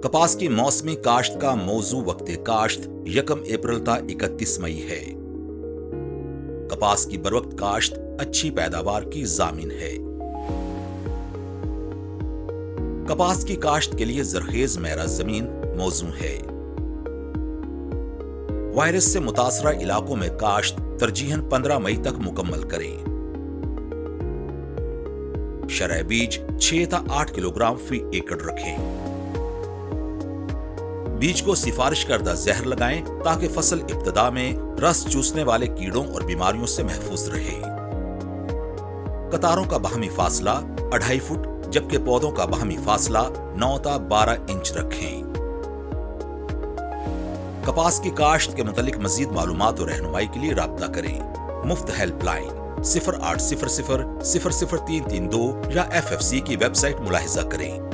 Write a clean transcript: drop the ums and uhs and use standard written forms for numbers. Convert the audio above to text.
कपास की मौसमी काश्त का मौजू वक्त काश्त 1 अप्रैल था 31 मई है। कपास की बरवक्त काश्त अच्छी पैदावार की जामीन है। कपास की काश्त के लिए जरखेज मैरा जमीन मौजू है। वायरस से मुतासरा इलाकों में काश्त तरजीहन 15 मई तक मुकम्मल करें। शरह बीज 6 था 8 किलोग्राम फी एकड़ रखें। बीज को सिफारिश करदा जहर लगाएं ताकि फसल इब्तदा में रस चूसने वाले कीड़ों और बीमारियों से महफूज रहे। कतारों का बाहमी फासला 2.5 फुट जबकि पौधों का बाहमी फासला 9 था 12 इंच रखें। कपास की काश्त के मुतालिक मजीद मालूमात और रहनुमाई के लिए राब्ता करें। मुफ्त हेल्पलाइन 0800 00332 या FFC की वेबसाइट मुलाहिजा करें।